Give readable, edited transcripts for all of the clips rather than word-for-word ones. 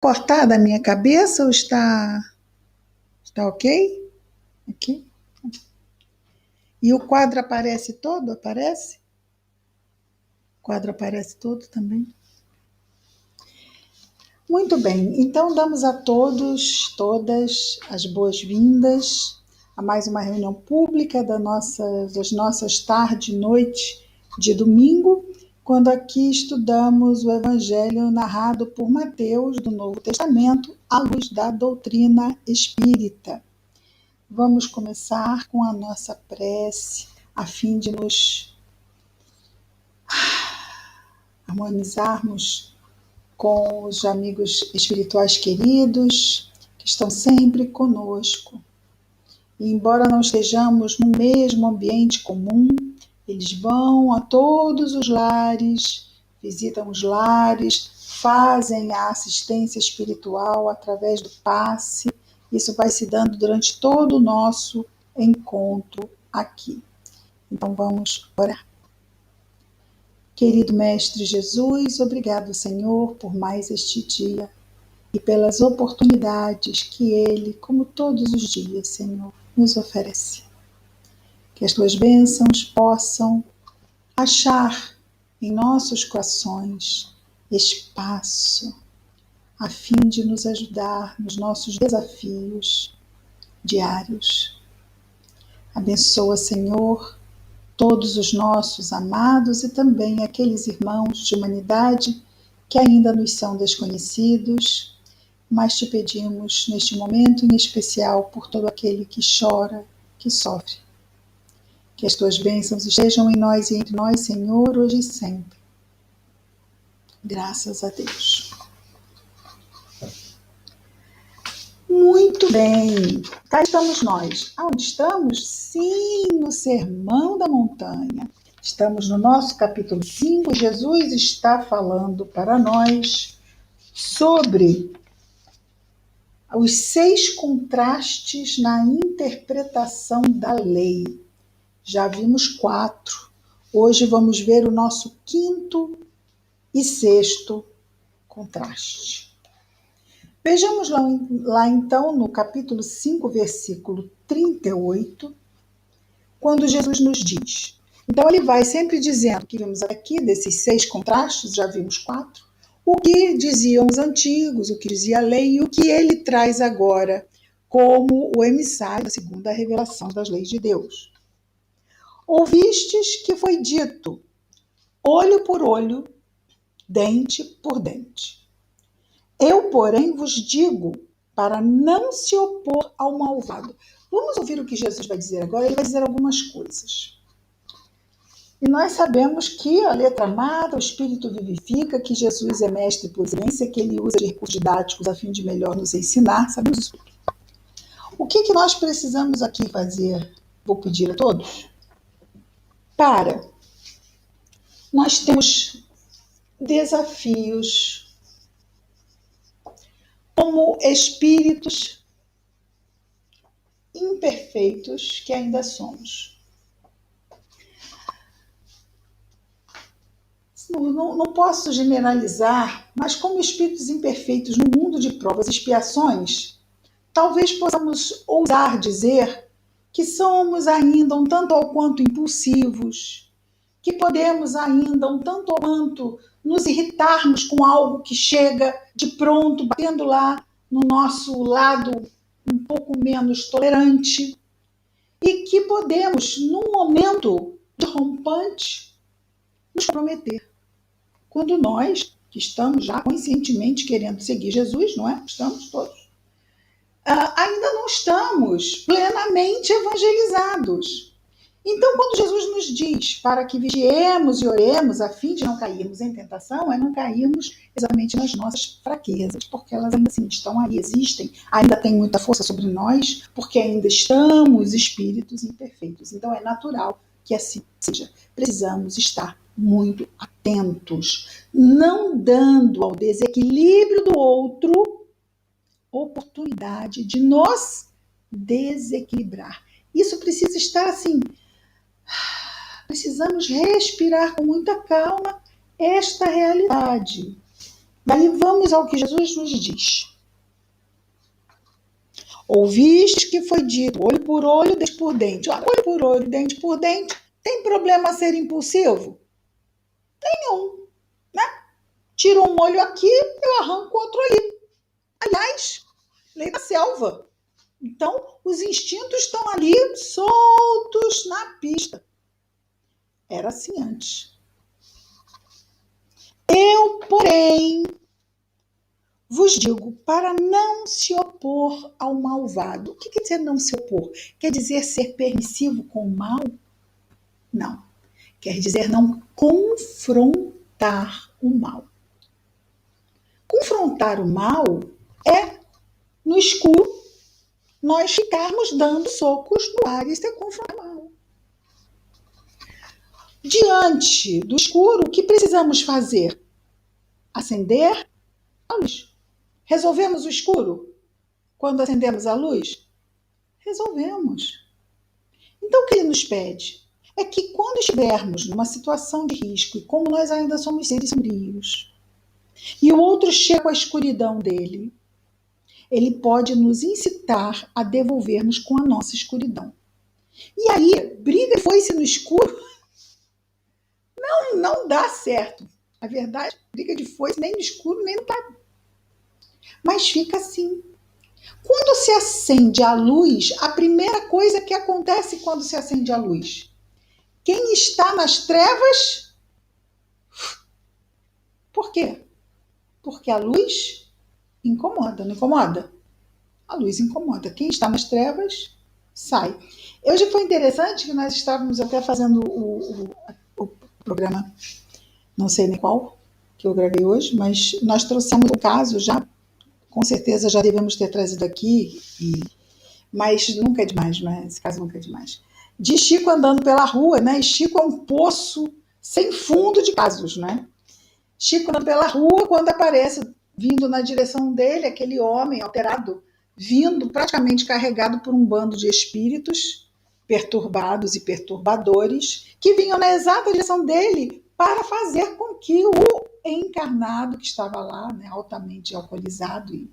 Cortada a minha cabeça ou está ok? Aqui. E o quadro aparece todo? Aparece? O quadro aparece todo também? Muito bem, então damos a todos, todas as boas-vindas a mais uma reunião pública das nossas tarde e noite de domingo, quando aqui estudamos o Evangelho narrado por Mateus do Novo Testamento à luz da doutrina espírita. Vamos começar com a nossa prece, a fim de nos harmonizarmos com os amigos espirituais queridos que estão sempre conosco. E embora não estejamos no mesmo ambiente comum, eles vão a todos os lares, visitam os lares, fazem a assistência espiritual através do passe. Isso vai se dando durante todo o nosso encontro aqui. Então vamos orar. Querido Mestre Jesus, obrigado, Senhor, por mais este dia e pelas oportunidades que Ele, como todos os dias, Senhor, nos oferece. Que as Tuas bênçãos possam achar em nossos corações espaço a fim de nos ajudar nos nossos desafios diários. Abençoa, Senhor, todos os nossos amados e também aqueles irmãos de humanidade que ainda nos são desconhecidos, mas te pedimos neste momento em especial por todo aquele que chora, que sofre. Que as tuas bênçãos estejam em nós e entre nós, Senhor, hoje e sempre. Graças a Deus. Muito bem, cá estamos nós. Aonde estamos? Sim, no Sermão da Montanha. Estamos no nosso capítulo 5. Jesus está falando para nós sobre os 6 contrastes na interpretação da lei. Já vimos 4. Hoje vamos ver o nosso 5º e 6º contraste. Vejamos lá então no capítulo 5, versículo 38, quando Jesus nos diz. Então ele vai sempre dizendo que vimos aqui, desses 6 contrastes, já vimos 4, o que diziam os antigos, o que dizia a lei e o que ele traz agora como o emissário da segunda revelação das leis de Deus. Ouvistes que foi dito, olho por olho, dente por dente. Eu, porém, vos digo para não se opor ao malvado. Vamos ouvir o que Jesus vai dizer agora. Ele vai dizer algumas coisas. E nós sabemos que a letra amada, o Espírito vivifica, que Jesus é mestre por excelência, que ele usa de recursos didáticos a fim de melhor nos ensinar. Sabemos isso tudo. O que nós precisamos aqui fazer? Vou pedir a todos. Nós temos desafios como espíritos imperfeitos que ainda somos. Não posso generalizar, mas como espíritos imperfeitos no mundo de provas e expiações, talvez possamos ousar dizer que somos ainda um tanto ou quanto impulsivos, que podemos ainda um tanto ou quanto nos irritarmos com algo que chega de pronto, batendo lá no nosso lado um pouco menos tolerante, e que podemos, num momento de rompante, nos comprometer. Quando nós, que estamos já conscientemente querendo seguir Jesus, não é? Estamos todos. Ainda não estamos plenamente evangelizados. Então, quando Jesus nos diz para que vigiemos e oremos a fim de não cairmos em tentação, é não cairmos exatamente nas nossas fraquezas, porque elas ainda assim estão aí, existem, ainda têm muita força sobre nós, porque ainda estamos espíritos imperfeitos. Então, é natural que assim seja. Precisamos estar muito atentos, não dando ao desequilíbrio do outro oportunidade de nos desequilibrar. Isso precisa estar assim. Precisamos respirar com muita calma esta realidade. Daí vamos ao que Jesus nos diz. Ouviste que foi dito, olho por olho, dente por dente. Olho por olho, dente por dente. Tem problema ser impulsivo? Nenhum, né? Tiro um olho aqui, eu arranco outro ali. Aliás, lei da selva. Então, os instintos estão ali soltos na pista. Era assim antes. Eu, porém, vos digo para não se opor ao malvado. O que quer dizer não se opor? Quer dizer ser permissivo com o mal? Não. Quer dizer não confrontar o mal. Confrontar o mal é, no escuro, nós ficarmos dando socos no ar. Isso é confrontar o mal. Diante do escuro, o que precisamos fazer? Acender a luz. Resolvemos o escuro quando acendemos a luz? Resolvemos. Então, o que ele nos pede é que quando estivermos numa situação de risco, e como nós ainda somos seres sombrios, e o outro chega com a escuridão dele, ele pode nos incitar a devolvermos com a nossa escuridão. E aí, briga e foice no escuro não dá certo. A verdade, briga de foice nem no escuro, nem no claro. Mas fica assim. Quando se acende a luz, a primeira coisa que acontece quando se acende a luz? Quem está nas trevas? Por quê? Porque a luz incomoda, não incomoda? A luz incomoda. Quem está nas trevas, sai. Hoje foi interessante que nós estávamos até fazendo o programa, não sei nem qual, que eu gravei hoje, mas nós trouxemos o caso já, com certeza já devemos ter trazido aqui, mas nunca é demais, né? Esse caso nunca é demais. De Chico andando pela rua, né? E Chico é um poço sem fundo de casos, né? Chico andando pela rua, quando aparece, vindo na direção dele, aquele homem alterado, vindo praticamente carregado por um bando de espíritos perturbados e perturbadores, que vinham na exata direção dele para fazer com que o encarnado que estava lá, né, altamente alcoolizado e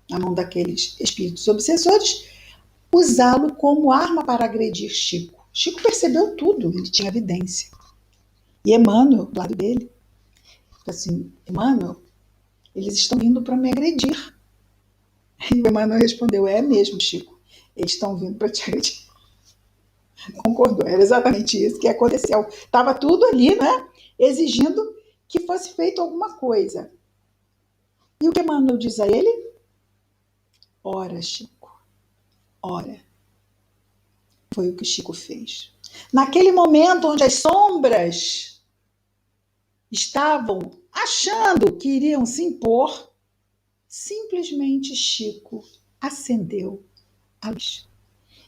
na mão daqueles espíritos obsessores, usá-lo como arma para agredir Chico. Chico percebeu tudo, ele tinha evidência. E Emmanuel, do lado dele, assim, Emmanuel, eles estão vindo para me agredir. E o Emmanuel respondeu, é mesmo, Chico, eles estão vindo para te agredir. Concordou, era exatamente isso que aconteceu. Estava tudo ali, né, exigindo que fosse feito alguma coisa. E o que Emmanuel diz a ele? Ora, Chico, ora. Foi o que Chico fez. Naquele momento onde as sombras estavam achando que iriam se impor, simplesmente Chico acendeu a luz.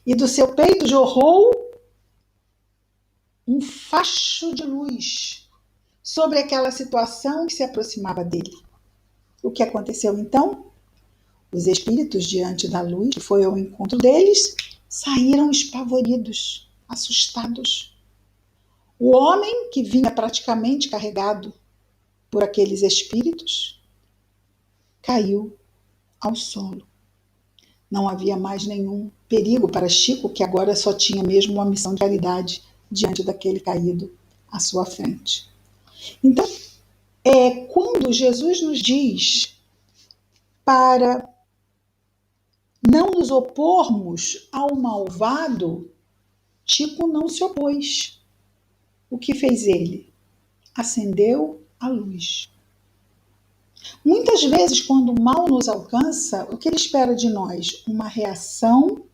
E do seu peito jorrou um facho de luz sobre aquela situação que se aproximava dele. O que aconteceu então? Os espíritos, diante da luz que foi ao encontro deles, saíram espavoridos, assustados. O homem, que vinha praticamente carregado por aqueles espíritos, caiu ao solo. Não havia mais nenhum perigo para Chico, que agora só tinha mesmo uma missão de caridade diante daquele caído à sua frente. Então, quando Jesus nos diz para não nos opormos ao malvado, Chico não se opôs. O que fez ele? Acendeu a luz. Muitas vezes, quando o mal nos alcança, o que ele espera de nós? Uma reação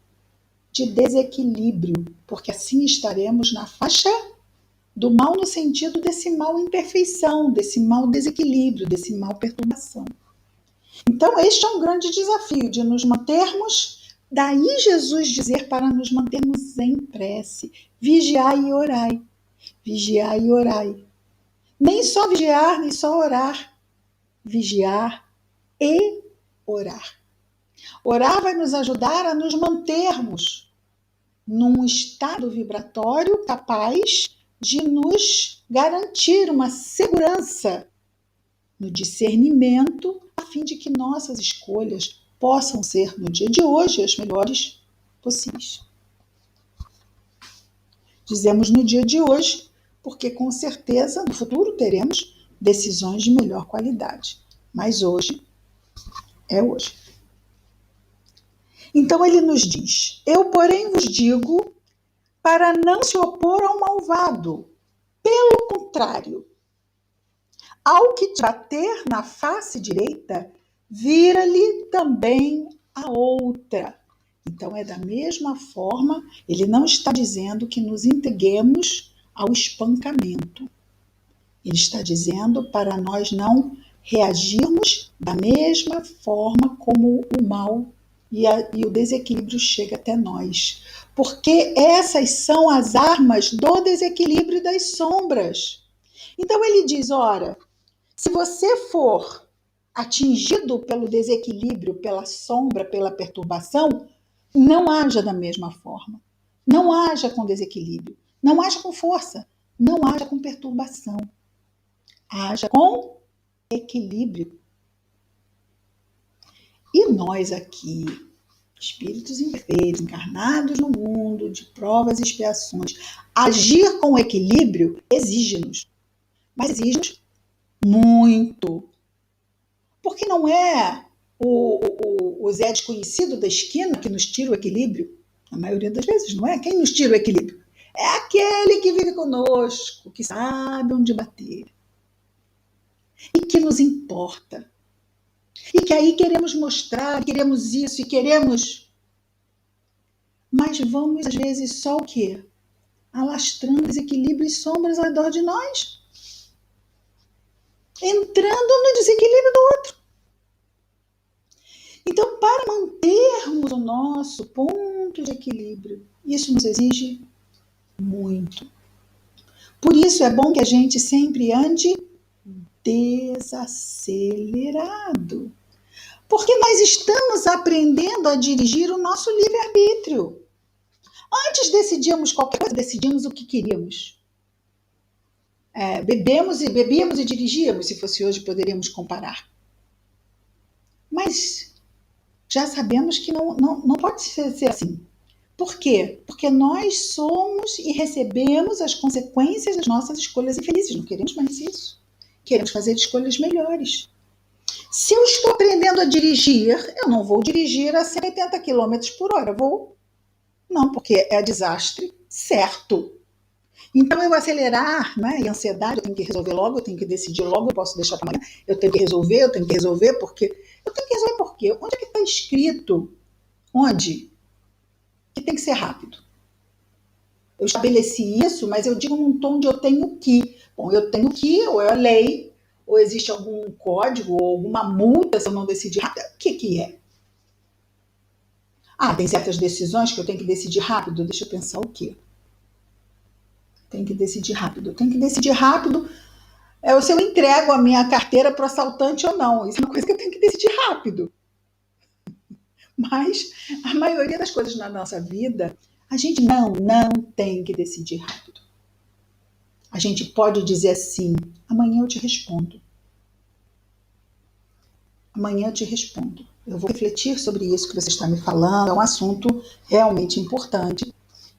de desequilíbrio, porque assim estaremos na faixa do mal no sentido desse mal imperfeição, desse mal desequilíbrio, desse mal perturbação. Então, este é um grande desafio de nos mantermos, daí Jesus dizer para nos mantermos em prece, vigiai e orai, vigiai e orai. Nem só vigiar, nem só orar, vigiar e orar. Orar vai nos ajudar a nos mantermos num estado vibratório capaz de nos garantir uma segurança no discernimento, a fim de que nossas escolhas possam ser, no dia de hoje, as melhores possíveis. Dizemos no dia de hoje, porque com certeza no futuro teremos decisões de melhor qualidade. Mas hoje é hoje. Então ele nos diz: eu, porém, vos digo para não se opor ao malvado. Pelo contrário, ao que te bater na face direita, vira-lhe também a outra. Então é da mesma forma, ele não está dizendo que nos entreguemos ao espancamento. Ele está dizendo para nós não reagirmos da mesma forma como o mal e o desequilíbrio chega até nós. Porque essas são as armas do desequilíbrio das sombras. Então ele diz, ora, se você for atingido pelo desequilíbrio, pela sombra, pela perturbação, não haja da mesma forma. Não haja com desequilíbrio. Não haja com força. Não haja com perturbação. Haja com equilíbrio. E nós aqui, espíritos imperfeitos, encarnados no mundo de provas e expiações, agir com equilíbrio exige-nos. Mas exige-nos muito. Porque não é o Zé desconhecido da esquina que nos tira o equilíbrio. Na maioria das vezes, não é? Quem nos tira o equilíbrio? É aquele que vive conosco, que sabe onde bater. E que nos importa. E que aí queremos mostrar, queremos isso e queremos... Mas vamos, às vezes, só o quê? Alastrando desequilíbrios e sombras ao redor de nós. Entrando no desequilíbrio do outro. Então, para mantermos o nosso ponto de equilíbrio, isso nos exige muito. Por isso é bom que a gente sempre ande desacelerado. Porque nós estamos aprendendo a dirigir o nosso livre-arbítrio. Antes decidíamos qualquer coisa, decidimos o que queríamos. Bebíamos e dirigíamos, se fosse hoje poderíamos comparar. Mas já sabemos que não pode ser assim. Por quê? Porque nós somos e recebemos as consequências das nossas escolhas infelizes. Não queremos mais isso. Queremos fazer escolhas melhores. Se eu estou aprendendo a dirigir, eu não vou dirigir a 180 km por hora. Vou. Não, porque é desastre, certo. Então, eu acelerar, né? E ansiedade, eu tenho que resolver logo, eu tenho que decidir logo, eu posso deixar para amanhã. Eu tenho que resolver, porque... Eu tenho que resolver por quê? Onde é que está escrito? Onde? Que tem que ser rápido. Eu estabeleci isso, mas eu digo num tom de eu tenho que. Bom, eu tenho que, ou é a lei, ou existe algum código, ou alguma multa se eu não decidir rápido. O que é? Tem certas decisões que eu tenho que decidir rápido. Deixa eu pensar o quê? Tenho que decidir rápido. Se eu entrego a minha carteira para o assaltante ou não. Isso é uma coisa que eu tenho que decidir rápido. Mas a maioria das coisas na nossa vida, a gente não tem que decidir rápido. A gente pode dizer assim, amanhã eu te respondo. Amanhã eu te respondo. Eu vou refletir sobre isso que você está me falando. É um assunto realmente importante.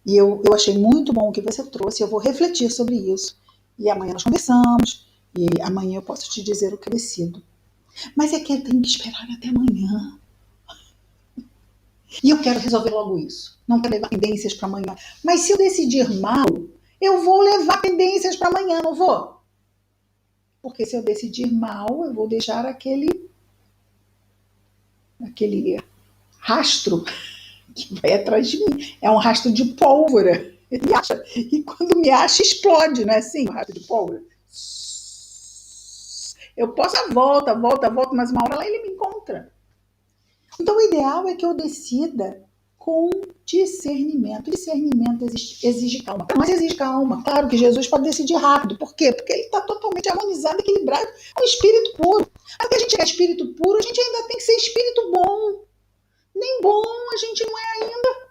E eu achei muito bom o que você trouxe. Eu vou refletir sobre isso. E amanhã nós conversamos. E amanhã eu posso te dizer o que eu decido. Mas é que eu tenho que esperar até amanhã. E eu quero resolver logo isso. Não quero levar pendências para amanhã. Mas se eu decidir mal, eu vou levar pendências para amanhã, não vou? Porque se eu decidir mal, eu vou deixar aquele rastro que vai atrás de mim. É um rastro de pólvora. E quando me acha, explode, não é assim? O rastro de pólvora. Eu posso volta, mas uma hora lá ele me encontra. Então, o ideal é que eu decida com discernimento. Discernimento exige calma. Mas exige calma. Claro que Jesus pode decidir rápido. Por quê? Porque ele está totalmente harmonizado, equilibrado. É um espírito puro. Até a gente é espírito puro, a gente ainda tem que ser espírito bom. Nem bom a gente não é ainda.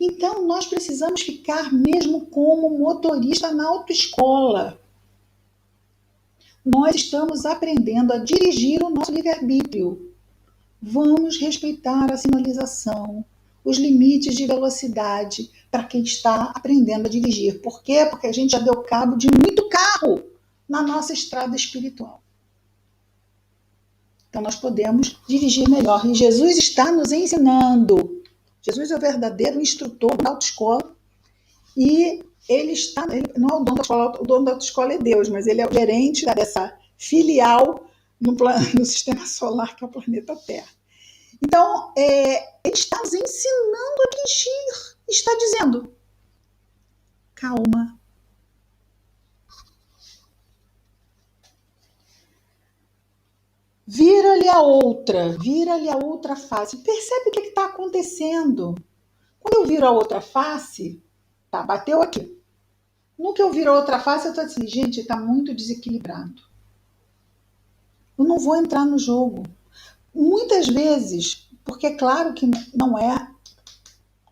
Então, nós precisamos ficar mesmo como motorista na autoescola. Nós estamos aprendendo a dirigir o nosso livre-arbítrio. Vamos respeitar a sinalização, os limites de velocidade para quem está aprendendo a dirigir. Por quê? Porque a gente já deu cabo de muito carro na nossa estrada espiritual. Então nós podemos dirigir melhor. E Jesus está nos ensinando. Jesus é o verdadeiro instrutor da autoescola e ele não é o dono da escola, o dono da autoescola é Deus, mas ele é o gerente dessa filial no sistema solar que é o planeta Terra. Então, ele está nos ensinando a dirigir. Está dizendo, calma. Vira-lhe a outra face. Percebe o que está acontecendo. Quando eu viro a outra face, tá, bateu aqui. No que eu viro a outra face, eu estou assim, gente, está muito desequilibrado. Eu não vou entrar no jogo. Muitas vezes, porque é claro que não é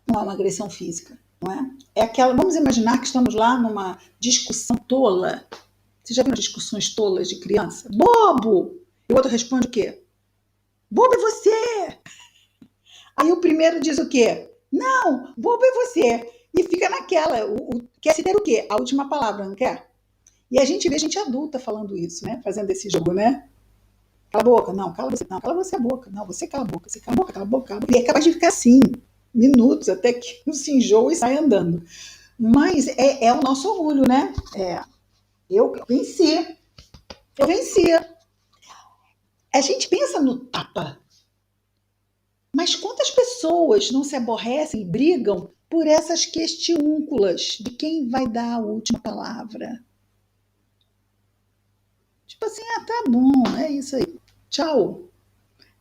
uma agressão física, não é? É aquela, vamos imaginar que estamos lá numa discussão tola. Você já viu discussões tolas de criança? Bobo! E o outro responde o quê? Bobo é você! Aí o primeiro diz o quê? Não, bobo é você! E fica naquela, quer se ter o quê? A última palavra, não quer? E a gente vê gente adulta falando isso, né? Fazendo esse jogo, né? Cala a boca, não, cala você a boca, não, você cala a boca, você cala a boca, cala a boca, cala a boca. E é capaz de ficar assim, minutos, até que não se enjoa e sai andando. Mas é o nosso orgulho, né? Eu venci. Eu venci. A gente pensa no tapa. Mas quantas pessoas não se aborrecem e brigam por essas questiúnculas de quem vai dar a última palavra? Tipo assim, tá bom, é isso aí. Tchau.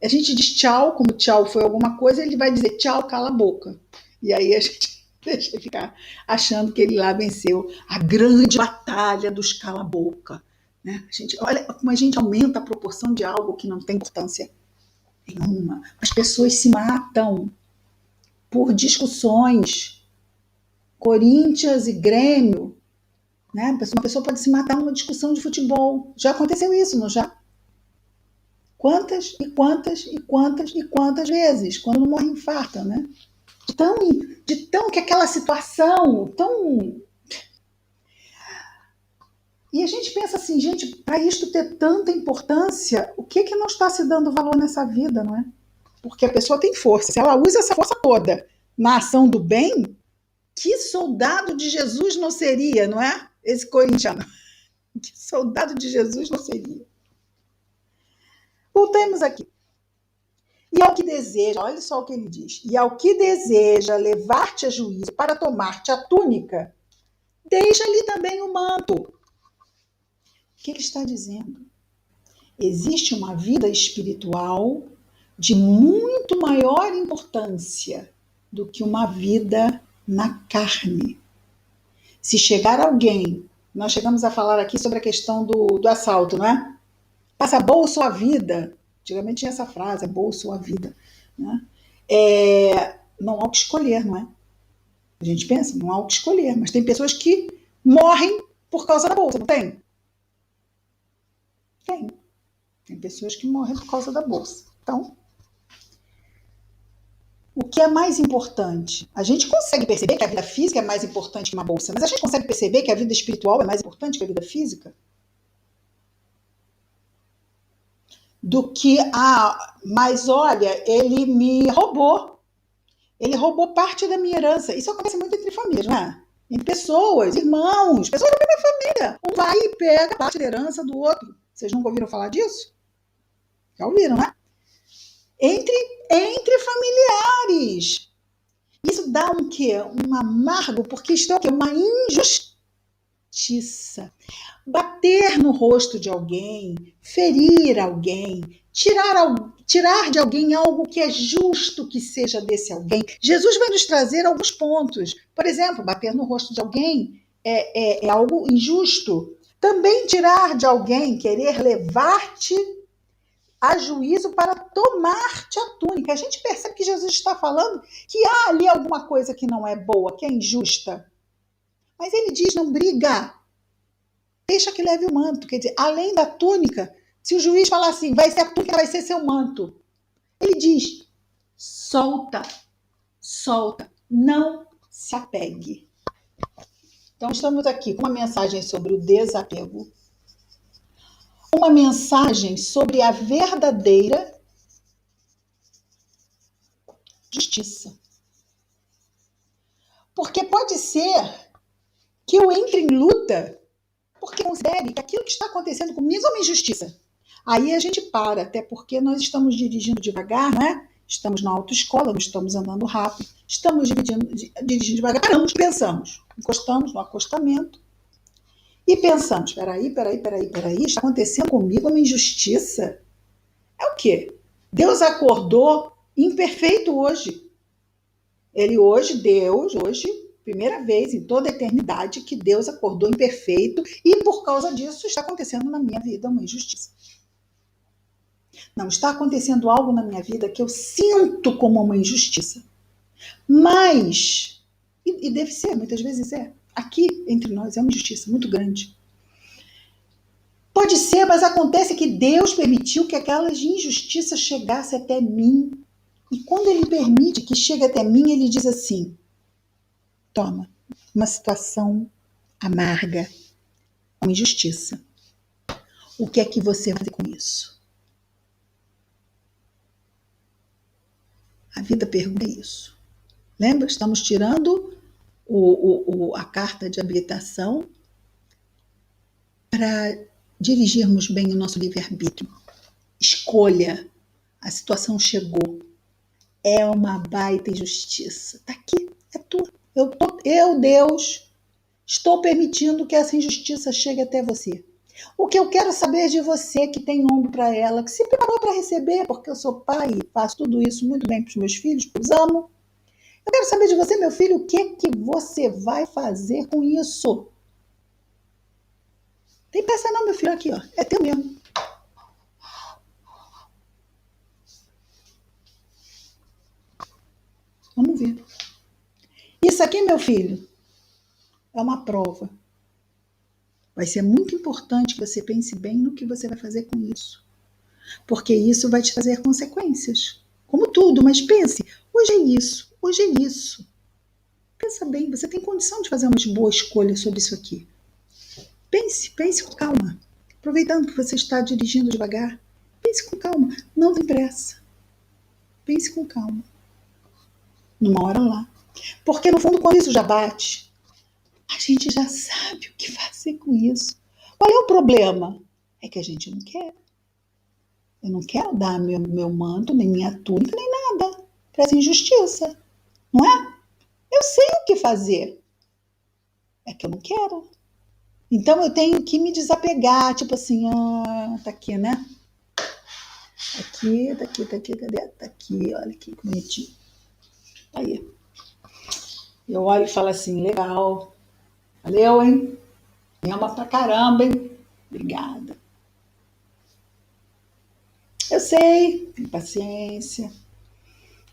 A gente diz tchau, como tchau foi alguma coisa, ele vai dizer tchau, cala a boca. E aí a gente deixa ficar achando que ele lá venceu a grande batalha dos cala-boca. Né? Olha como a gente aumenta a proporção de algo que não tem importância nenhuma. As pessoas se matam por discussões. Corinthians e Grêmio. Né? Uma pessoa pode se matar numa discussão de futebol. Já aconteceu isso, não já? Quantas e quantas e quantas e quantas vezes, quando não morre infarta, né? De tão que aquela situação, tão... E a gente pensa assim, gente, para isto ter tanta importância, o que não está se dando valor nessa vida, não é? Porque a pessoa tem força. Se ela usa essa força toda na ação do bem, que soldado de Jesus não seria, não é? Esse corintiano. Que soldado de Jesus não seria? Voltemos aqui. E ao que deseja, olha só o que ele diz, e ao que deseja levar-te a juízo para tomar-te a túnica, deixa-lhe também o manto. O que ele está dizendo? Existe uma vida espiritual de muito maior importância do que uma vida na carne. Se chegar alguém, nós chegamos a falar aqui sobre a questão do assalto, não é? Passa a bolsa ou a vida. Antigamente tinha essa frase, a bolsa ou a vida. Né? Não há o que escolher, não é? A gente pensa, não há o que escolher, mas tem pessoas que morrem por causa da bolsa, não tem? Tem. Tem pessoas que morrem por causa da bolsa. Então, o que é mais importante? A gente consegue perceber que a vida física é mais importante que uma bolsa, mas a gente consegue perceber que a vida espiritual é mais importante que a vida física? Do que, mas olha, ele me roubou. Ele roubou parte da minha herança. Isso acontece muito entre famílias, não é? Em pessoas, irmãos, pessoas da mesma família. Um vai e pega parte da herança do outro. Vocês nunca ouviram falar disso? Já ouviram, né? Entre familiares. Isso dá um quê? Um amargo, porque isto é o quê? Uma injustiça. Bater no rosto de alguém, ferir alguém, tirar de alguém algo que é justo que seja desse alguém. Jesus vai nos trazer alguns pontos. Por exemplo, bater no rosto de alguém é algo injusto. Também tirar de alguém, querer levar-te a juízo para tomar-te a túnica. A gente percebe que Jesus está falando que há ali alguma coisa que não é boa, que é injusta. Mas ele diz, não briga. deixa que leve o manto. Quer dizer, além da túnica, se o juiz falar assim, vai ser a túnica, vai ser seu manto. Ele diz, solta, solta, não se apegue. Então, estamos aqui com uma mensagem sobre o desapego, uma mensagem sobre a verdadeira justiça. Porque pode ser que eu entre em luta porque considere que aquilo que está acontecendo comigo é uma injustiça. Aí a gente para, até porque nós estamos dirigindo devagar, não é? Estamos na autoescola, não estamos andando rápido, estamos dirigindo devagar, paramos, pensamos, encostamos no acostamento e pensamos, peraí, está acontecendo comigo uma injustiça? É o quê? Deus acordou imperfeito hoje. Deus, primeira vez em toda a eternidade que Deus acordou imperfeito e por causa disso está acontecendo na minha vida uma injustiça. Não, está acontecendo algo na minha vida que eu sinto como uma injustiça. Mas, e deve ser, muitas vezes aqui entre nós é uma injustiça muito grande. Pode ser, mas acontece que Deus permitiu que aquelas injustiças chegassem até mim. E quando Ele permite que chegue até mim, Ele diz assim, toma, uma situação amarga, uma injustiça. O que é que você vai fazer com isso? A vida pergunta isso. Lembra? Estamos tirando a carta de habilitação para dirigirmos bem o nosso livre-arbítrio. Escolha. A situação chegou. É uma baita injustiça. Está aqui, é tua. Eu, Deus, estou permitindo que essa injustiça chegue até você. O que eu quero saber de você que tem ombro para ela, que se preparou para receber, porque eu sou pai e faço tudo isso muito bem para os meus filhos, os amo. Eu quero saber de você, meu filho, o que você vai fazer com isso? Tem peça não, meu filho, aqui, ó. É teu mesmo. Vamos ver. Isso aqui, meu filho, é uma prova. Vai ser muito importante que você pense bem no que você vai fazer com isso. Porque isso vai te trazer consequências. Como tudo, mas pense, hoje é isso, hoje é isso. Pensa bem, você tem condição de fazer uma boa escolha sobre isso aqui. Pense com calma. Aproveitando que você está dirigindo devagar, pense com calma, não tem pressa. Pense com calma. Numa hora lá. Porque no fundo, quando isso já bate, a gente já sabe o que fazer com isso. Qual é o problema? É que a gente não quer. Eu não quero dar meu manto, nem minha túnica, nem nada para essa injustiça. Não é? Eu sei o que fazer. É que eu não quero. Então eu tenho que me desapegar, tipo assim, tá aqui, né? Tá aqui, cadê? Tá aqui, olha que bonitinho. Aí. Eu olho e falo assim, legal. Valeu, hein? Me ama pra caramba, hein? Obrigada. Eu sei, tem paciência,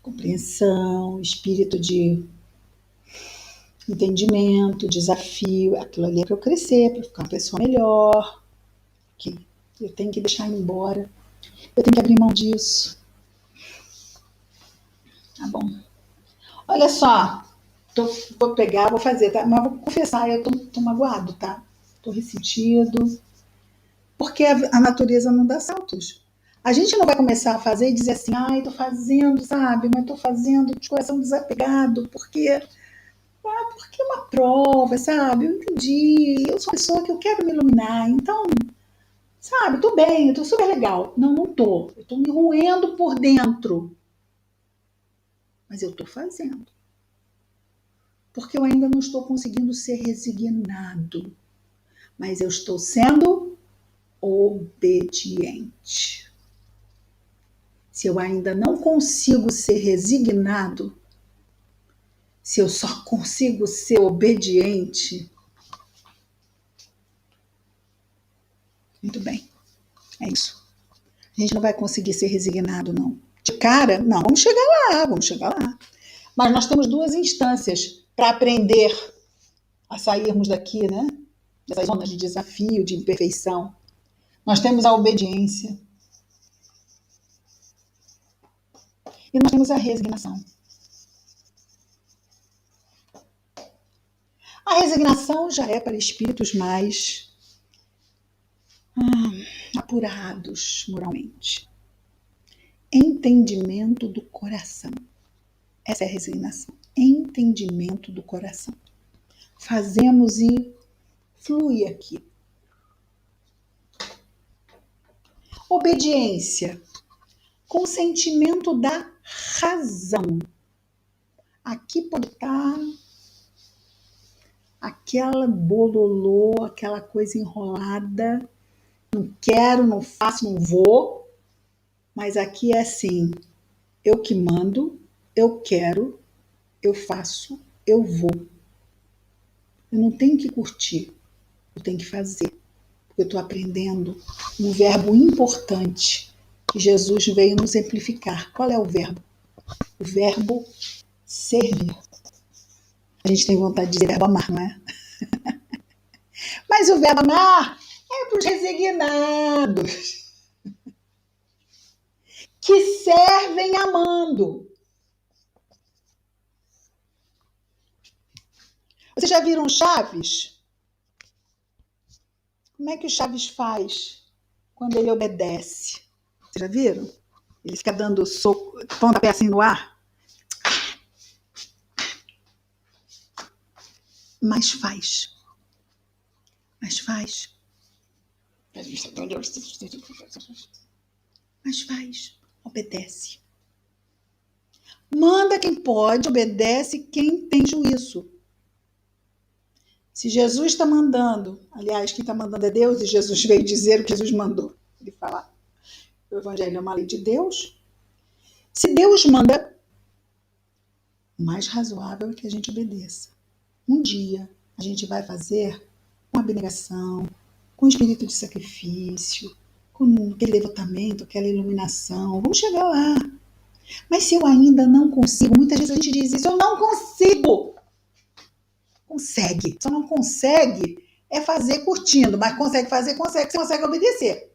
compreensão, espírito de entendimento, desafio. Aquilo ali é para eu crescer, para ficar uma pessoa melhor. Que eu tenho que deixar ir embora. Eu tenho que abrir mão disso. Tá bom. Olha só, vou pegar, vou fazer, tá? Mas vou confessar, eu tô magoado, tá? Tô ressentido. Porque a natureza não dá saltos. A gente não vai começar a fazer e dizer assim, ai, tô fazendo, sabe? Mas tô fazendo de coração desapegado, porque é uma prova, sabe? Eu entendi, eu sou uma pessoa que eu quero me iluminar, então, sabe, tô bem, eu tô super legal. Não, não tô. Eu tô me roendo por dentro. Mas eu tô fazendo. Porque eu ainda não estou conseguindo ser resignado. Mas eu estou sendo obediente. Se eu ainda não consigo ser resignado, se eu só consigo ser obediente, muito bem, é isso. A gente não vai conseguir ser resignado, não. De cara, não, vamos chegar lá. Mas nós temos duas instâncias para aprender a sairmos daqui, né? dessas zonas de desafio, de imperfeição. Nós temos a obediência e nós temos a resignação. A resignação já é para espíritos mais apurados moralmente. Entendimento do coração. Essa é a resignação. Entendimento do coração. Fazemos e flui aqui. Obediência. Consentimento da razão. Aqui pode estar aquela bololô, aquela coisa enrolada. Não quero, não faço, não vou. Mas aqui é assim, eu que mando, eu quero, eu faço, eu vou. Eu não tenho que curtir, eu tenho que fazer. Porque eu estou aprendendo um verbo importante que Jesus veio nos exemplificar. Qual é o verbo? O verbo servir. A gente tem vontade de dizer verbo amar, não é? Mas o verbo amar é para os resignados, que servem amando. Vocês já viram Chaves? Como é que o Chaves faz quando ele obedece? Vocês já viram? Ele fica dando soco, pontapé assim no ar. Mas faz. Mas faz. Mas faz. Obedece. Manda quem pode, obedece quem tem juízo. Se Jesus está mandando, aliás, quem está mandando é Deus, e Jesus veio dizer o que Jesus mandou. Ele fala, o Evangelho é uma lei de Deus. Se Deus manda, o mais razoável é que a gente obedeça. Um dia a gente vai fazer com abnegação, com espírito de sacrifício, com aquele devotamento, aquela iluminação. Vamos chegar lá. Mas se eu ainda não consigo, muitas vezes a gente diz isso, eu não consigo. Consegue. Só não consegue é fazer curtindo, mas consegue fazer, consegue, você consegue obedecer.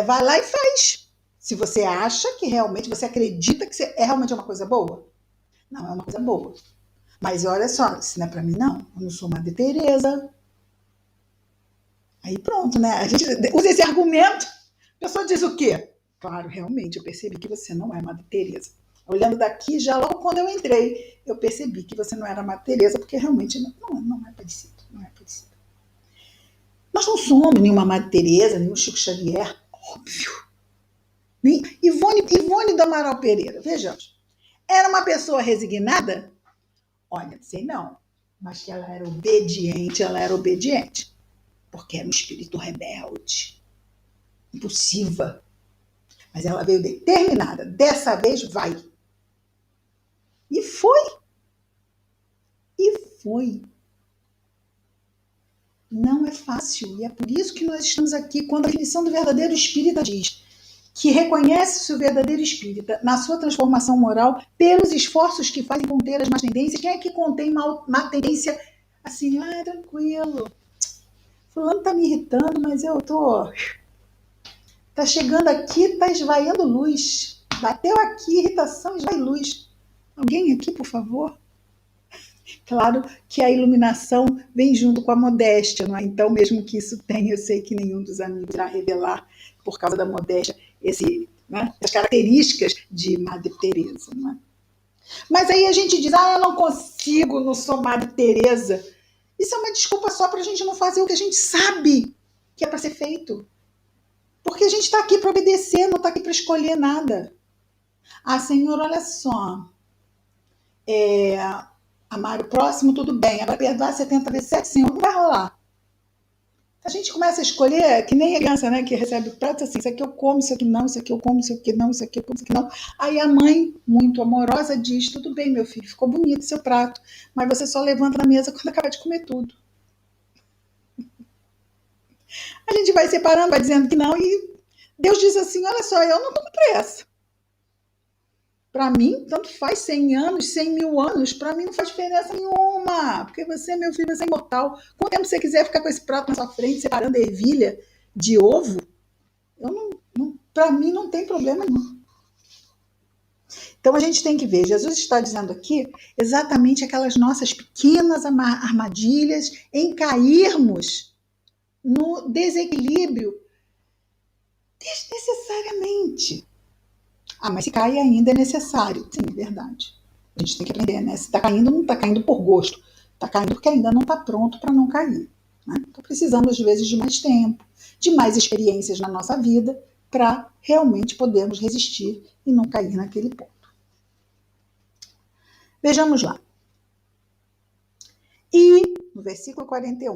Vai lá e faz. Se você acha que realmente, você acredita que é realmente uma coisa boa. Não, é uma coisa boa. Mas olha só, isso não é pra mim, não. Eu não sou Madre Teresa. Aí pronto, né? A gente usa esse argumento. A pessoa diz o quê? Claro, realmente, eu percebi que você não é Madre Teresa. Olhando daqui, já logo quando eu entrei, eu percebi que você não era Madre Teresa, porque realmente não é parecido. Não é parecido. Nós não somos nenhuma Madre Teresa, nenhum Chico Xavier, óbvio. Nem Ivone do Amaral Pereira, vejamos. Era uma pessoa resignada? Olha, sei não, mas que ela era obediente, porque era um espírito rebelde, impulsiva. Mas ela veio determinada, dessa vez vai. E foi. Não é fácil, e é por isso que nós estamos aqui, quando a definição do verdadeiro espírita diz que reconhece-se o verdadeiro espírita na sua transformação moral pelos esforços que fazem conter as más tendências. Quem é que contém má tendência assim, tranquilo, fulano tá me irritando, mas eu tô... Tá chegando aqui, tá esvaindo luz. Bateu aqui, irritação, esvai luz. Alguém aqui, por favor? Claro que a iluminação vem junto com a modéstia, não é? Então, mesmo que isso tenha, eu sei que nenhum dos amigos irá revelar, por causa da modéstia, as características de Madre Teresa, não é? Mas aí a gente diz, eu não consigo, não sou Madre Teresa. Isso é uma desculpa só para a gente não fazer o que a gente sabe que é para ser feito. Porque a gente está aqui para obedecer, não está aqui para escolher nada. Senhor, olha só, amar o próximo, tudo bem. Agora perdoar 70 vezes 7, Senhor, não vai rolar. A gente começa a escolher, que nem a criança, né, que recebe o prato assim, isso aqui eu como, isso aqui não, isso aqui eu como, isso aqui não, isso aqui eu como, isso aqui não. Aí a mãe, muito amorosa, diz, tudo bem, meu filho, ficou bonito seu prato, mas você só levanta na mesa quando acabar de comer tudo. A gente vai separando, vai dizendo que não, e Deus diz assim, olha só, eu não estou com pressa. Para mim, tanto faz 100 anos, 100 mil anos, para mim não faz diferença nenhuma, porque você, meu filho, você é imortal. Quanto tempo você quiser ficar com esse prato na sua frente, separando ervilha de ovo, para mim não tem problema nenhum. Então a gente tem que ver, Jesus está dizendo aqui exatamente aquelas nossas pequenas armadilhas em cairmos no desequilíbrio desnecessariamente. Mas se cai ainda é necessário. Sim, é verdade. A gente tem que aprender, né? Se está caindo, não está caindo por gosto. Está caindo porque ainda não está pronto para não cair. Né? Então precisamos, às vezes, de mais tempo, de mais experiências na nossa vida para realmente podermos resistir e não cair naquele ponto. Vejamos lá. E, no versículo 41,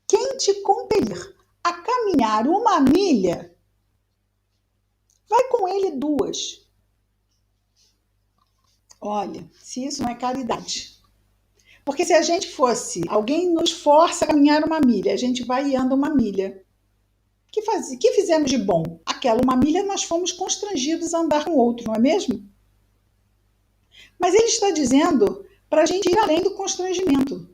quem te compelir a caminhar 1 milha, vai com ele 2. Olha, se isso não é caridade. Porque se a gente fosse, alguém nos força a caminhar 1 milha, a gente vai e anda 1 milha. Que fizemos de bom? Aquela 1 milha nós fomos constrangidos a andar com outro, não é mesmo? Mas ele está dizendo para a gente ir além do constrangimento.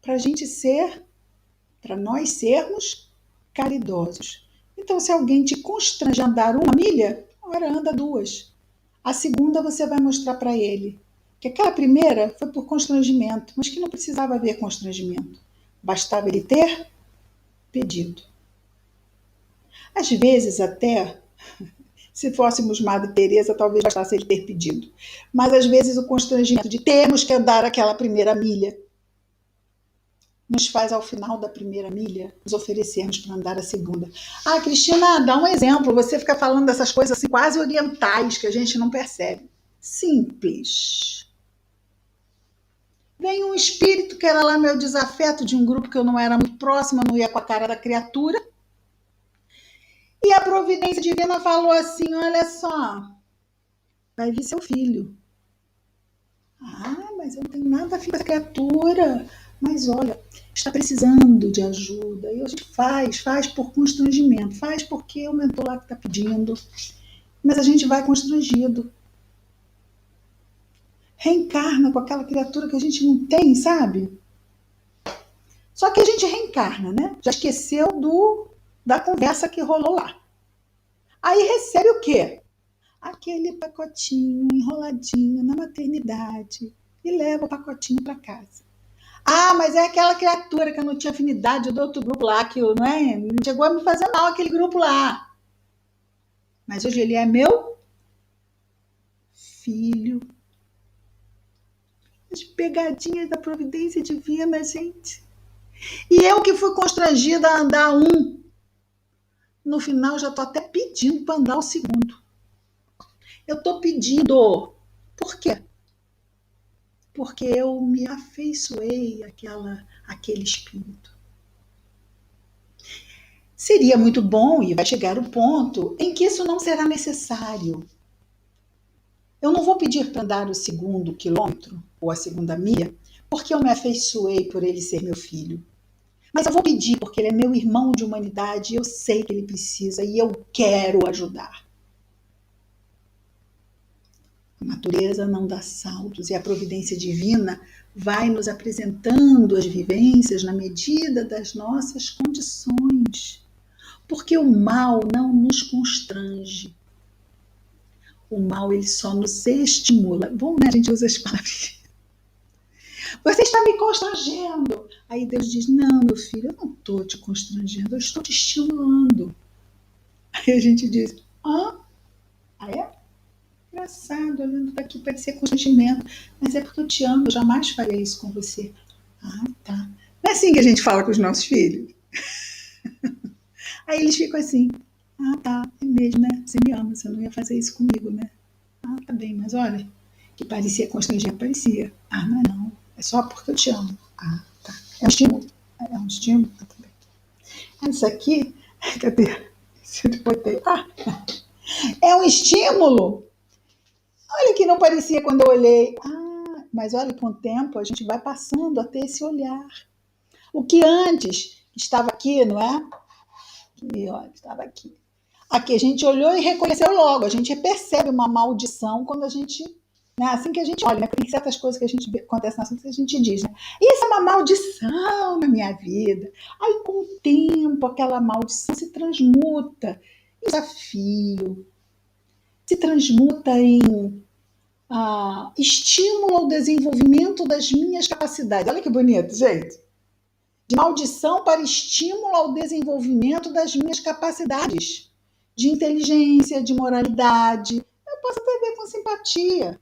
Para nós sermos caridosos. Então, se alguém te constrange a andar 1 milha, ora, anda 2. A segunda você vai mostrar para ele que aquela primeira foi por constrangimento, mas que não precisava haver constrangimento. Bastava ele ter pedido. Às vezes até, se fôssemos Madre Teresa, talvez bastasse ele ter pedido. Mas às vezes o constrangimento de termos que andar aquela 1 milha nos faz, ao final da 1 milha, nos oferecermos para andar a segunda. Cristina, dá um exemplo. Você fica falando dessas coisas assim, quase orientais, que a gente não percebe. Simples. Vem um espírito que era lá meu desafeto de um grupo que eu não era muito próxima, não ia com a cara da criatura. E a providência divina falou assim, olha só, vai vir seu filho. Mas eu não tenho nada a ver com essa criatura. Mas olha, está precisando de ajuda. E a gente faz por constrangimento. Faz porque o mentor lá que está pedindo. Mas a gente vai constrangido. Reencarna com aquela criatura que a gente não tem, sabe? Só que a gente reencarna, né? Já esqueceu da conversa que rolou lá. Aí recebe o quê? Aquele pacotinho enroladinho na maternidade. E leva o pacotinho para casa. Mas é aquela criatura que eu não tinha afinidade do outro grupo lá, que não chegou a me fazer mal aquele grupo lá. Mas hoje ele é meu filho. As pegadinhas da providência divina, gente. E eu que fui constrangida a andar 1. No final já estou até pedindo para andar o segundo. Eu estou pedindo. Por quê? Porque eu me afeiçoei àquele espírito. Seria muito bom, e vai chegar o ponto, em que isso não será necessário. Eu não vou pedir para andar o segundo quilômetro, ou a segunda milha, porque eu me afeiçoei por ele ser meu filho. Mas eu vou pedir porque ele é meu irmão de humanidade, eu sei que ele precisa e eu quero ajudar. A natureza não dá saltos e a providência divina vai nos apresentando as vivências na medida das nossas condições. Porque o mal não nos constrange. O mal, ele só nos estimula. Bom, né? A gente usa as palavras. Você está me constrangendo. Aí Deus diz, não, meu filho, eu não estou te constrangendo, eu estou te estimulando. Aí a gente diz, é? Engraçado, olhando daqui parecia constrangimento. Mas é porque eu te amo, eu jamais faria isso com você. Tá. Não é assim que a gente fala com os nossos filhos? Aí eles ficam assim, tá, é mesmo, né? Você me ama, você não ia fazer isso comigo, né? Tá bem, mas olha, que parecia constrangimento, parecia. Mas não, é só porque eu te amo. Tá. É um estímulo? É um estímulo? Tá bem. Isso aqui, cadê? Se eu botei. É um estímulo? Olha que não parecia quando eu olhei. Mas olha, com o tempo a gente vai passando a ter esse olhar. O que antes estava aqui, não é? E olha, estava aqui. Aqui a gente olhou e reconheceu logo. A gente percebe uma maldição quando a gente, né, assim que a gente olha, né? Tem certas coisas que a gente acontece na vida que a gente diz, né? Isso é uma maldição na minha vida. Aí com o tempo aquela maldição se transmuta em desafio, se transmuta em estímulo ao desenvolvimento das minhas capacidades. Olha que bonito, gente. De maldição para estímulo ao desenvolvimento das minhas capacidades de inteligência, de moralidade. Eu posso até ver com simpatia.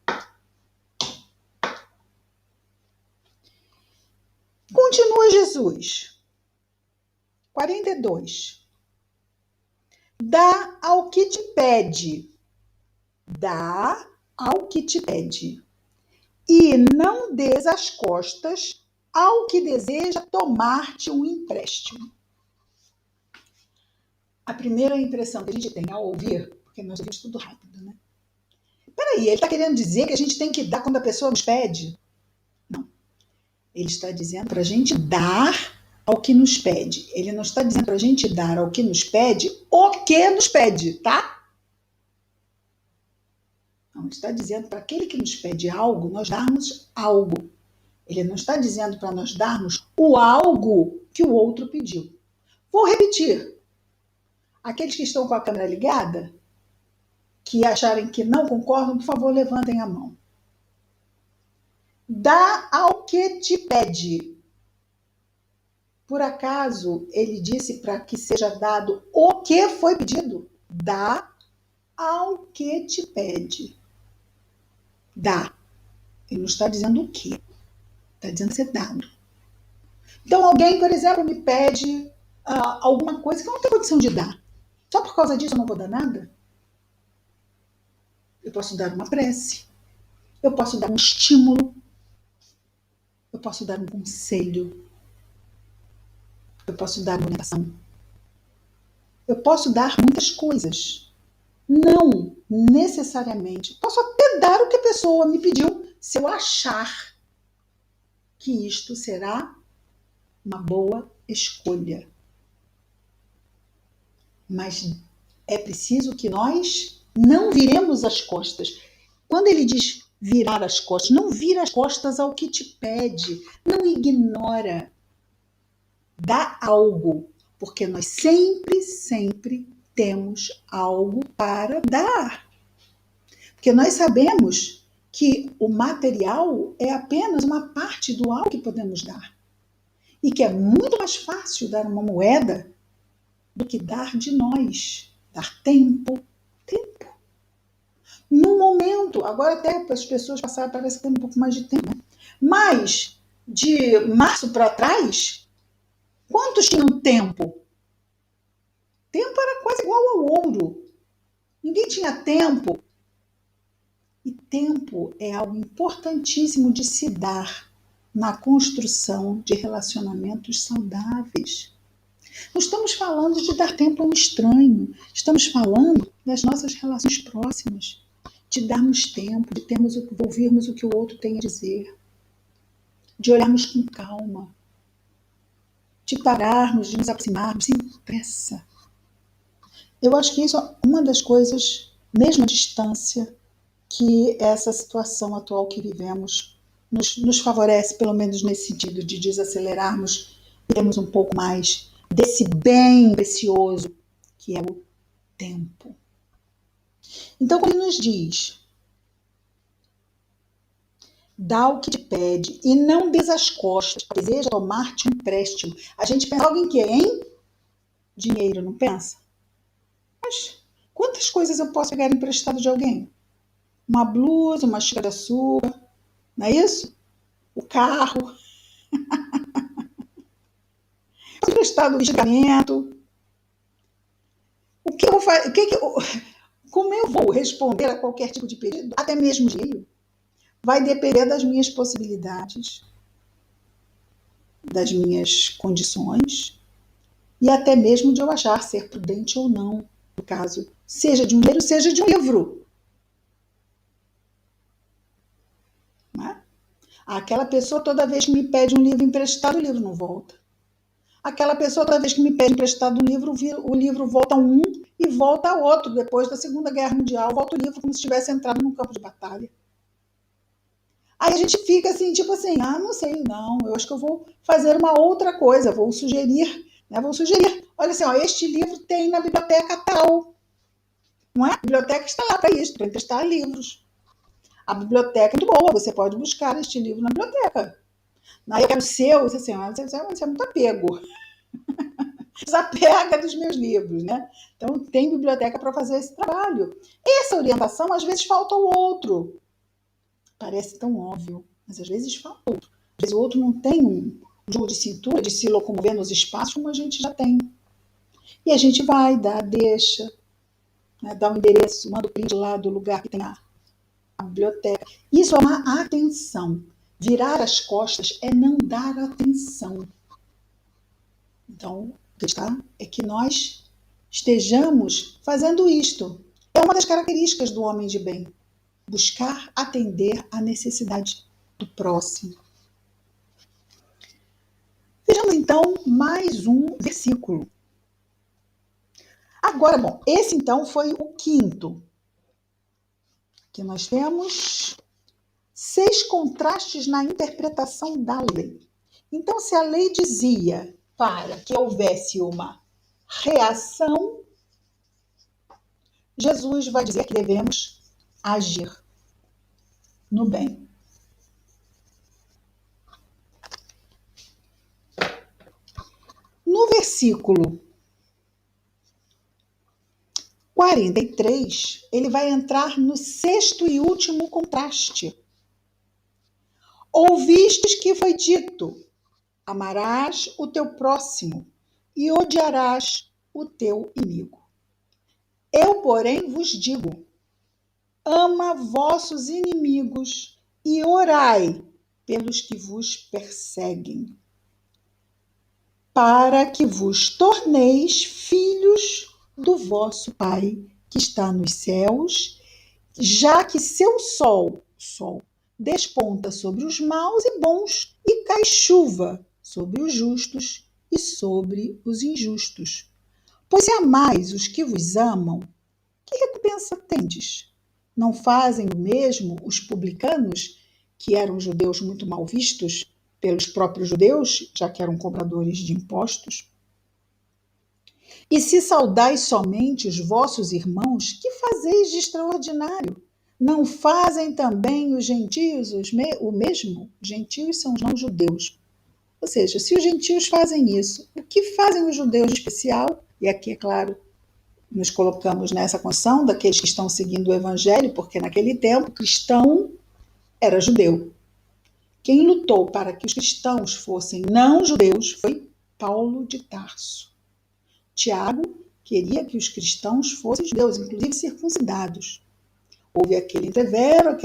Continua Jesus. 42. Dá ao que te pede. Dá ao que te pede. E não dês as costas ao que deseja tomar-te um empréstimo. A primeira impressão que a gente tem ao ouvir, porque nós ouvimos tudo rápido, né? Peraí, ele está querendo dizer que a gente tem que dar quando a pessoa nos pede? Não. Ele está dizendo para a gente dar ao que nos pede. Ele não está dizendo para a gente dar ao que nos pede o que nos pede, tá? Não, ele está dizendo para aquele que nos pede algo, nós darmos algo. Ele não está dizendo para nós darmos o algo que o outro pediu. Vou repetir. Aqueles que estão com a câmera ligada, que acharem que não concordam, por favor, levantem a mão. Dá ao que te pede. Por acaso ele disse para que seja dado o que foi pedido? Dá ao que te pede. Dá. Ele não está dizendo o que. Está dizendo ser dado. Então alguém, por exemplo, me pede alguma coisa que eu não tenho condição de dar. Só por causa disso eu não vou dar nada? Eu posso dar uma prece. Eu posso dar um estímulo. Eu posso dar um conselho. Eu posso dar uma orientação. Eu posso dar muitas coisas. Não necessariamente. Posso até dar o que a pessoa me pediu, se eu achar que isto será uma boa escolha. Mas é preciso que nós não viremos as costas. Quando ele diz virar as costas, não vira as costas ao que te pede. Não ignora. Dá algo, porque nós sempre temos algo para dar. Porque nós sabemos que o material é apenas uma parte do algo que podemos dar. E que é muito mais fácil dar uma moeda do que dar de nós. Dar tempo. Tempo. No momento, agora até as pessoas passaram, parece que tem um pouco mais de tempo. Né? Mas, de março para trás, quantos tinham tempo? Tempo era quase igual ao ouro. Ninguém tinha tempo. E tempo é algo importantíssimo de se dar na construção de relacionamentos saudáveis. Não estamos falando de dar tempo a um estranho. Estamos falando das nossas relações próximas. De darmos tempo, de ouvirmos o que o outro tem a dizer. De olharmos com calma. De pararmos, de nos aproximarmos sem pressa. Eu acho que isso é uma das coisas, mesmo à distância, que essa situação atual que vivemos nos favorece, pelo menos nesse sentido de desacelerarmos e termos um pouco mais desse bem precioso que é o tempo. Então, quando ele nos diz, dá o que te pede e não des as costas, deseja tomar-te um empréstimo. A gente pensa logo em quê, hein? Dinheiro, não pensa? Mas quantas coisas eu posso pegar emprestado de alguém? Uma blusa, uma xícara de açúcar, não é isso? O carro. Emprestado o medicamento. O que eu vou fazer? Como eu vou responder a qualquer tipo de pedido, até mesmo dinheiro? Vai depender das minhas possibilidades, das minhas condições e até mesmo de eu achar ser prudente ou não, no caso, seja de um dinheiro, seja de um livro. Né? Aquela pessoa, toda vez que me pede um livro emprestado, o livro não volta. Aquela pessoa, toda vez que me pede emprestado um livro, o livro volta um e volta outro, depois da Segunda Guerra Mundial, volta o livro como se tivesse entrado num campo de batalha. Aí a gente fica assim, tipo assim, não sei, não, eu acho que eu vou fazer uma outra coisa, vou sugerir, olha assim, este livro tem na biblioteca tal, não é? A biblioteca está lá para isso, para emprestar livros. A biblioteca é muito boa, você pode buscar este livro na biblioteca. Aí eu quero o seu, assim, você é muito apego. Desapega dos meus livros, né? Então, tem biblioteca para fazer esse trabalho. Essa orientação, às vezes, falta o outro. Parece tão óbvio, mas às vezes falta outro. Às vezes o outro não tem um jogo de cintura de se locomover nos espaços como a gente já tem. E a gente vai, deixa, né, dá um endereço, manda o print lá do lugar que tem a biblioteca. Isso é uma atenção. Virar as costas é não dar atenção. Então, o que está é que nós estejamos fazendo isto. É uma das características do homem de bem. Buscar atender à necessidade do próximo. Vejamos então mais um versículo. Agora, bom, esse então foi o quinto. Que nós temos 6 contrastes na interpretação da lei. Então, se a lei dizia para que houvesse uma reação, Jesus vai dizer que devemos agir no bem. No versículo 43, ele vai entrar no 6º e último contraste. Ouvistes que foi dito: amarás o teu próximo e odiarás o teu inimigo. Eu, porém, vos digo: ama vossos inimigos e orai pelos que vos perseguem, para que vos torneis filhos do vosso Pai que está nos céus, já que seu sol desponta sobre os maus e bons e cai chuva sobre os justos e sobre os injustos. Pois se amais os que vos amam, que recompensa tendes? Não fazem o mesmo os publicanos, que eram judeus muito mal vistos pelos próprios judeus, já que eram cobradores de impostos? E se saudais somente os vossos irmãos, que fazeis de extraordinário? Não fazem também os gentios o mesmo? Gentios são os não-judeus. Ou seja, se os gentios fazem isso, o que fazem os judeus de especial? E aqui, é claro, nos colocamos nessa condição daqueles que estão seguindo o evangelho, porque naquele tempo cristão era judeu. Quem lutou para que os cristãos fossem não-judeus foi Paulo de Tarso. Tiago queria que os cristãos fossem judeus, inclusive circuncidados. Houve aquele entrevero,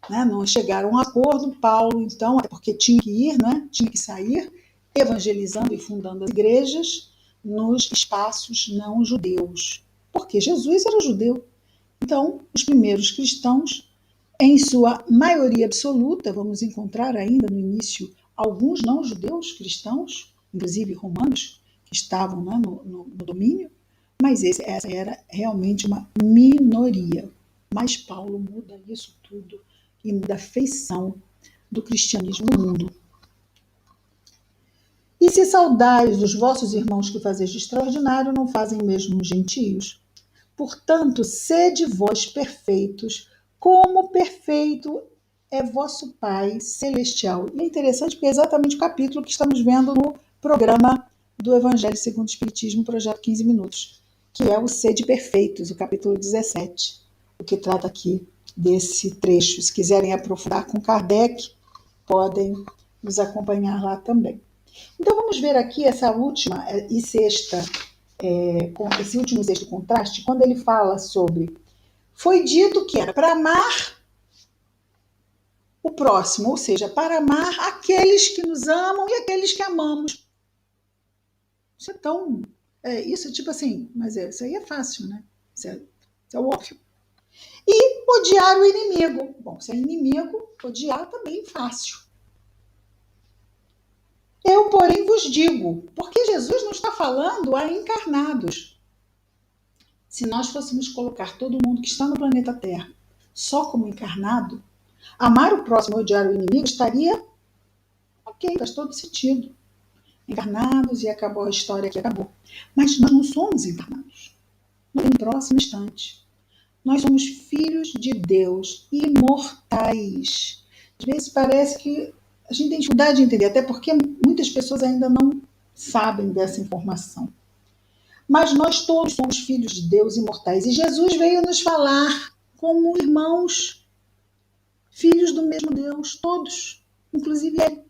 não chegaram a um acordo. Paulo, então, até porque tinha que ir, tinha que sair, evangelizando e fundando as igrejas nos espaços não judeus, porque Jesus era judeu. Então, os primeiros cristãos, em sua maioria absoluta, vamos encontrar ainda no início alguns não judeus cristãos, inclusive romanos, que estavam no domínio, mas essa era realmente uma minoria. Mas Paulo muda isso tudo e muda a feição do cristianismo no mundo. E se saudais os vossos irmãos que fazeis de extraordinário, não fazem mesmo os gentios? Portanto, sede vós perfeitos, como perfeito é vosso Pai Celestial. E é interessante porque é exatamente o capítulo que estamos vendo no programa do Evangelho segundo o Espiritismo, projeto 15 minutos, que é o Sede Perfeitos, o capítulo 17, o que trata aqui desse trecho. Se quiserem aprofundar com Kardec, podem nos acompanhar lá também. Então vamos ver aqui essa última e sexta, esse último e sexto contraste, quando ele fala sobre: foi dito que era para amar o próximo, ou seja, para amar aqueles que nos amam e aqueles que amamos. Isso é tão... isso é tipo assim, mas isso aí é fácil, né? Isso é óbvio. E odiar o inimigo. Bom, se é inimigo, odiar também é fácil. Eu, porém, vos digo, porque Jesus não está falando a encarnados. Se nós fôssemos colocar todo mundo que está no planeta Terra só como encarnado, amar o próximo e odiar o inimigo estaria ok, faz todo sentido. Encarnados e acabou a história que acabou. Mas nós não somos encarnados. No próximo instante. Nós somos filhos de Deus, imortais. Às vezes parece que a gente tem dificuldade de entender, até porque muitas pessoas ainda não sabem dessa informação. Mas nós todos somos filhos de Deus, imortais. E Jesus veio nos falar como irmãos, filhos do mesmo Deus, todos, inclusive ele.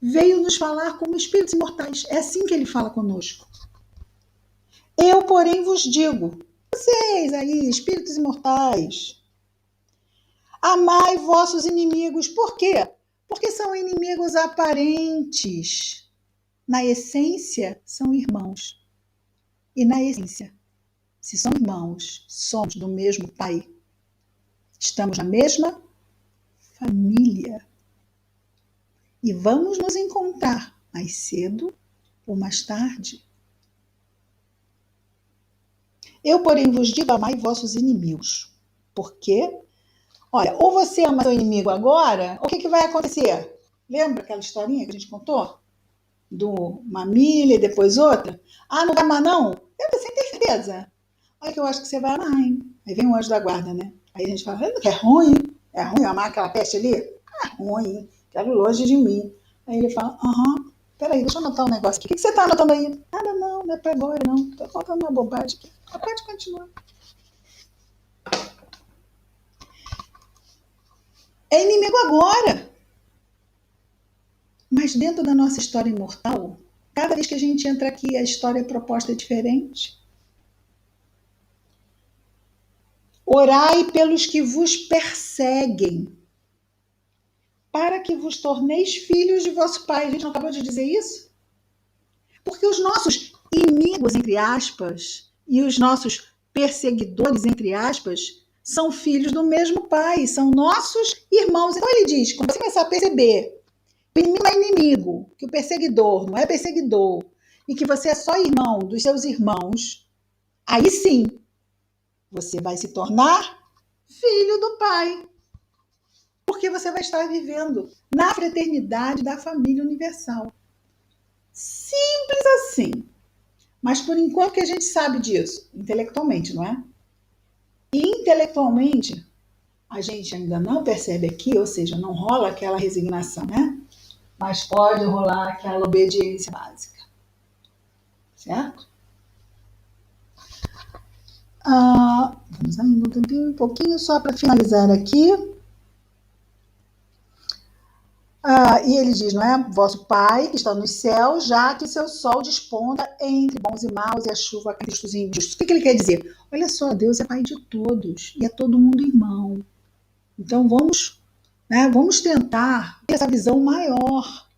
Veio nos falar como espíritos imortais. É assim que ele fala conosco. Eu, porém, vos digo, vocês aí, espíritos imortais, amai vossos inimigos. Por quê? Porque são inimigos aparentes. Na essência, são irmãos. E na essência, se são irmãos, somos do mesmo pai. Estamos na mesma família. E vamos nos encontrar mais cedo ou mais tarde. Eu, porém, vos digo, amai vossos inimigos. Por quê? Olha, ou você ama seu inimigo agora, ou o que vai acontecer? Lembra aquela historinha que a gente contou? Do uma milha e depois outra? Ah, não vai amar não? Eu tenho certeza. Olha que eu acho que você vai amar, hein? Aí vem o anjo da guarda, né? Aí a gente fala, é ruim? É ruim amar aquela peste ali? É ruim, quero longe de mim. Aí ele fala, peraí, deixa eu anotar um negócio aqui. O que você está anotando aí? Nada não, não é para agora não. Estou contando uma bobagem aqui. Pode continuar. É inimigo agora. Mas dentro da nossa história imortal, cada vez que a gente entra aqui, a história proposta é diferente. Orai pelos que vos perseguem, para que vos torneis filhos de vosso Pai. A gente não acabou de dizer isso? Porque os nossos inimigos, entre aspas, e os nossos perseguidores, entre aspas, são filhos do mesmo Pai, são nossos irmãos. Então ele diz, quando você começar a perceber que o inimigo é inimigo, que o perseguidor não é perseguidor, e que você é só irmão dos seus irmãos, aí sim, você vai se tornar filho do Pai. Porque você vai estar vivendo na fraternidade da família universal. Simples assim. Mas por enquanto que a gente sabe disso, intelectualmente, não é? E intelectualmente, a gente ainda não percebe aqui, ou seja, não rola aquela resignação, né? Mas pode rolar aquela obediência básica. Certo? Vamos ainda um pouquinho só para finalizar aqui. E ele diz, não é? Vosso Pai que está nos céus, já que seu sol desponta entre bons e maus e a chuva cai entre os injustos. O que ele quer dizer? Olha só, Deus é Pai de todos e é todo mundo irmão. Então vamos tentar ter essa visão maior.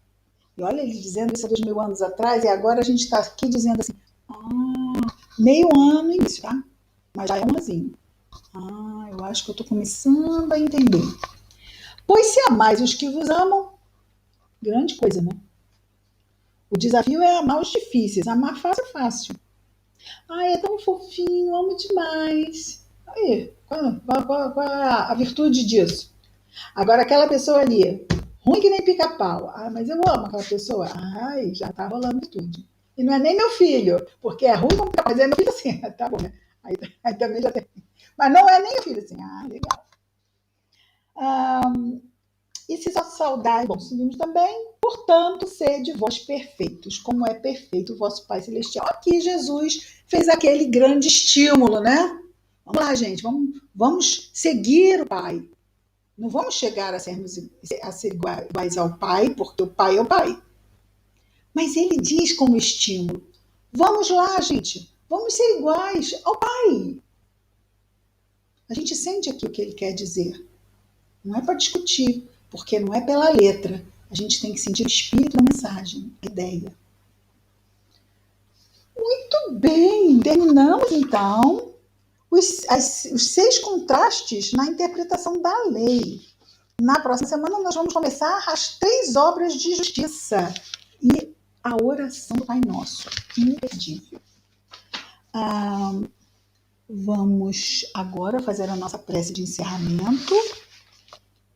E olha ele dizendo isso há 2000 anos atrás e agora a gente está aqui dizendo assim, meio ano início, tá? Mas já é um azinho. Eu acho que eu estou começando a entender. Pois se amais os que vos amam, grande coisa, né? O desafio é amar os difíceis. Amar fácil é fácil. É tão fofinho, amo demais. Aí, qual a virtude disso? Agora, aquela pessoa ali, ruim que nem pica-pau. Mas eu amo aquela pessoa. Já tá rolando virtude. E não é nem meu filho, porque é ruim como pica-pau, mas é meu filho assim. Tá bom, né? Aí também já tem. Mas não é nem meu filho assim. Legal. E se só saudai, bom, seguimos também, portanto, sede vós perfeitos, como é perfeito o vosso Pai Celestial. Aqui Jesus fez aquele grande estímulo, né? Vamos lá, gente, vamos seguir o Pai. Não vamos chegar a ser iguais ao Pai, porque o Pai é o Pai. Mas ele diz como estímulo, vamos lá, gente, vamos ser iguais ao Pai. A gente sente aqui o que ele quer dizer. Não é para discutir, porque não é pela letra. A gente tem que sentir o espírito da mensagem, a ideia. Muito bem, terminamos então os 6 contrastes na interpretação da lei. Na próxima semana nós vamos começar as 3 obras de justiça e a oração do Pai Nosso, imperdível. Vamos agora fazer a nossa prece de encerramento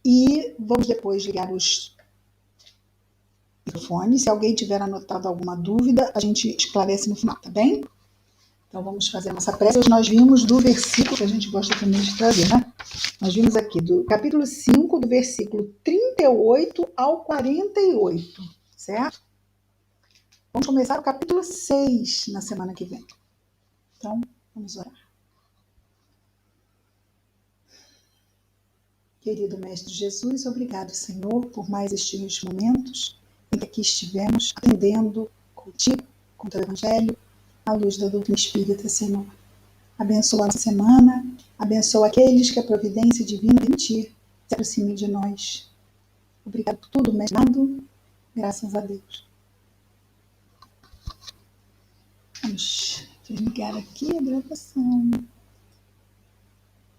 e vamos depois ligar os microfones. Se alguém tiver anotado alguma dúvida, a gente esclarece no final, tá bem? Então vamos fazer a nossa prece. Hoje nós vimos do versículo que a gente gosta também de trazer, né? Nós vimos aqui do capítulo 5, do versículo 38 ao 48, certo? Vamos começar o capítulo 6 na semana que vem. Então, vamos orar. Querido Mestre Jesus, obrigado, Senhor, por mais estes momentos em que aqui estivemos aprendendo contigo, com o teu Evangelho, à luz da doutrina espírita, Senhor. Abençoa a nossa semana, abençoa aqueles que a providência divina permitir se aproxime de nós. Obrigado por tudo, Mestre. Graças a Deus. Vamos desligar aqui a gravação.